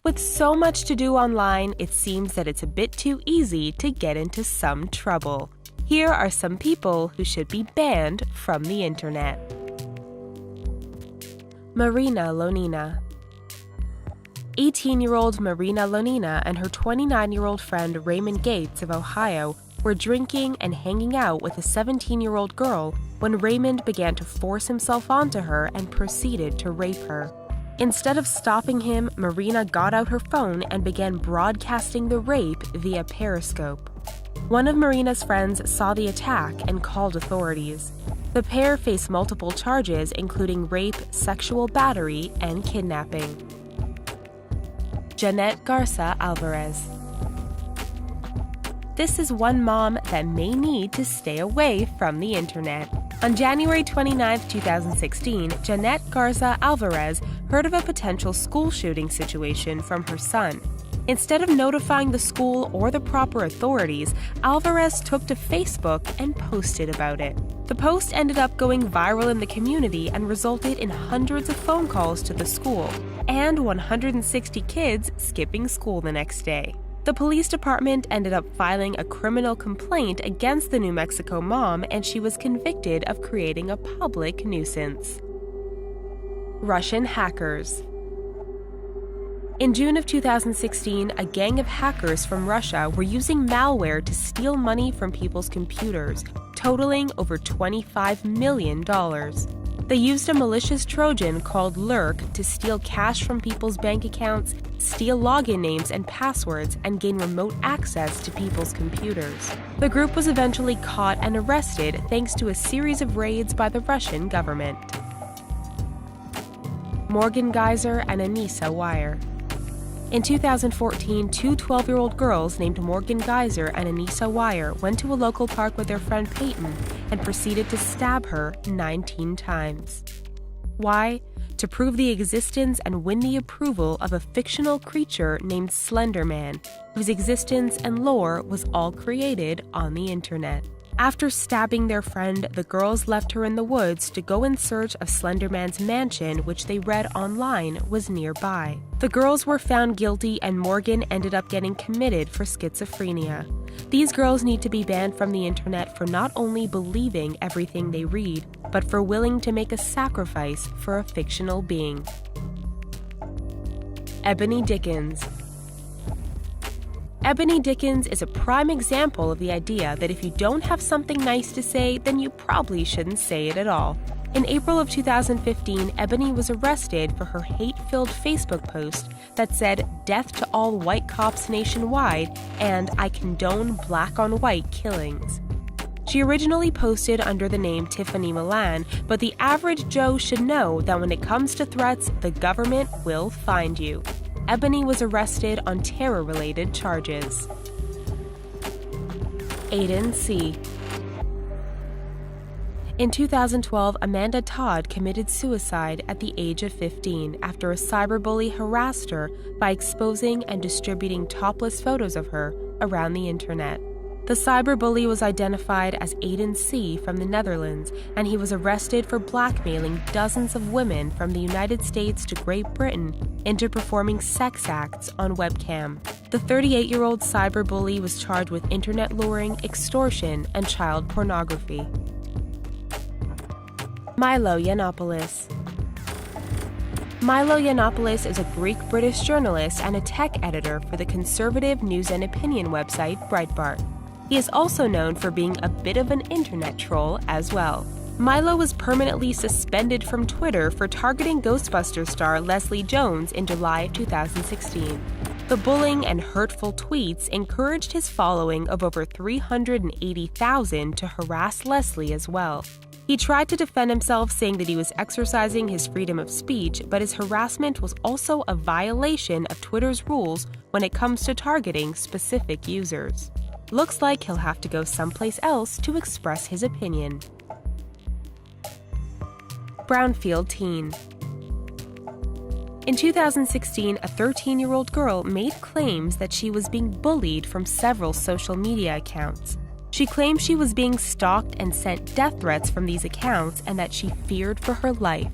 With so much to do online, it seems that it's a bit too easy to get into some trouble. Here are some people who should be banned from the internet. Marina Lonina. 18-year-old Marina Lonina and her 29-year-old friend Raymond Gates of Ohio were drinking and hanging out with a 17-year-old girl when Raymond began to force himself onto her and proceeded to rape her. Instead of stopping him, Marina got out her phone and began broadcasting the rape via Periscope. One of Marina's friends saw the attack and called authorities. The pair faced multiple charges, including rape, sexual battery, and kidnapping. Jeanette Garza Alvarez. This is one mom that may need to stay away from the internet. On January 29, 2016, Jeanette Garza Alvarez heard of a potential school shooting situation from her son. Instead of notifying the school or the proper authorities, Alvarez took to Facebook and posted about it. The post ended up going viral in the community and resulted in hundreds of phone calls to the school, and 160 kids skipping school the next day. The police department ended up filing a criminal complaint against the New Mexico mom, and she was convicted of creating a public nuisance. Russian hackers. In June of 2016, a gang of hackers from Russia were using malware to steal money from people's computers, totaling over $25 million. They used a malicious Trojan called Lurk to steal cash from people's bank accounts, steal login names and passwords, and gain remote access to people's computers. The group was eventually caught and arrested thanks to a series of raids by the Russian government. Morgan Geyser and Anissa Weier. In 2014, two 12-year-old girls named Morgan Geyser and Anissa Weier went to a local park with their friend Peyton and proceeded to stab her 19 times. Why? To prove the existence and win the approval of a fictional creature named Slender Man, whose existence and lore was all created on the internet. After stabbing their friend, the girls left her in the woods to go in search of Slender Man's mansion, which they read online was nearby. The girls were found guilty, and Morgan ended up getting committed for schizophrenia. These girls need to be banned from the internet for not only believing everything they read, but for willing to make a sacrifice for a fictional being. Ebony Dickens. Ebony Dickens is a prime example of the idea that if you don't have something nice to say, then you probably shouldn't say it at all. In April of 2015, Ebony was arrested for her hate-filled Facebook post that said, "Death to all white cops nationwide," and "I condone black-on-white killings." She originally posted under the name Tiffany Milan, but the average Joe should know that when it comes to threats, the government will find you. Ebony was arrested on terror-related charges. Aiden C. In 2012, Amanda Todd committed suicide at the age of 15 after a cyberbully harassed her by exposing and distributing topless photos of her around the internet. The cyberbully was identified as Aiden C. from the Netherlands, and he was arrested for blackmailing dozens of women from the United States to Great Britain into performing sex acts on webcam. The 38-year-old cyberbully was charged with internet luring, extortion, and child pornography. Milo Yiannopoulos. Milo Yiannopoulos is a Greek-British journalist and a tech editor for the conservative news and opinion website Breitbart. He is also known for being a bit of an internet troll as well. Milo was permanently suspended from Twitter for targeting Ghostbusters star Leslie Jones in July 2016. The bullying and hurtful tweets encouraged his following of over 380,000 to harass Leslie as well. He tried to defend himself, saying that he was exercising his freedom of speech, but his harassment was also a violation of Twitter's rules when it comes to targeting specific users. Looks like he'll have to go someplace else to express his opinion. Brownfield teen. In 2016, a 13-year-old girl made claims that she was being bullied from several social media accounts. She claimed she was being stalked and sent death threats from these accounts and that she feared for her life.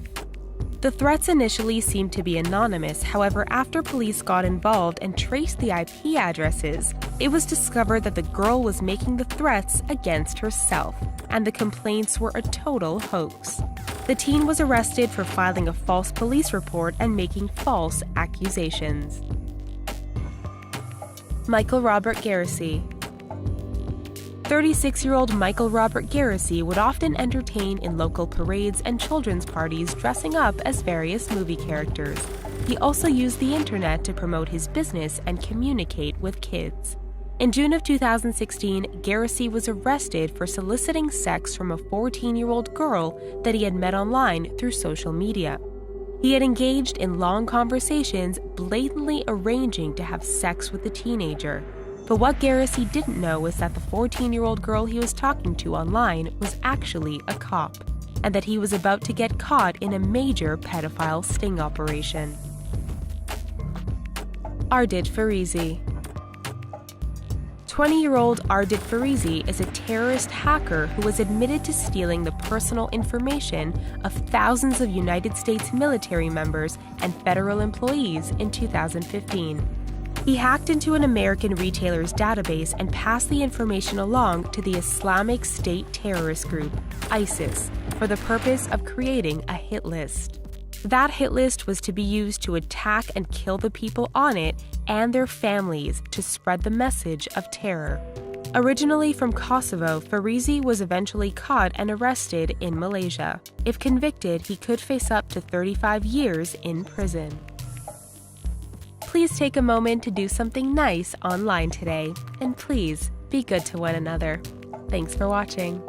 The threats initially seemed to be anonymous, however, after police got involved and traced the IP addresses, it was discovered that the girl was making the threats against herself, and the complaints were a total hoax. The teen was arrested for filing a false police report and making false accusations. Michael Robert Garrissey. 36-year-old Michael Robert Garrissey would often entertain in local parades and children's parties dressing up as various movie characters. He also used the internet to promote his business and communicate with kids. In June of 2016, Garrissey was arrested for soliciting sex from a 14-year-old girl that he had met online through social media. He had engaged in long conversations, blatantly arranging to have sex with the teenager. But what Garrissey didn't know was that the 14-year-old girl he was talking to online was actually a cop, and that he was about to get caught in a major pedophile sting operation. Ardit Farizi. 20-year-old Ardit Farizi is a terrorist hacker who was admitted to stealing the personal information of thousands of United States military members and federal employees in 2015. He hacked into an American retailer's database and passed the information along to the Islamic State terrorist group, ISIS, for the purpose of creating a hit list. That hit list was to be used to attack and kill the people on it and their families to spread the message of terror. Originally from Kosovo, Farizi was eventually caught and arrested in Malaysia. If convicted, he could face up to 35 years in prison. Please take a moment to do something nice online today, and please be good to one another. Thanks for watching.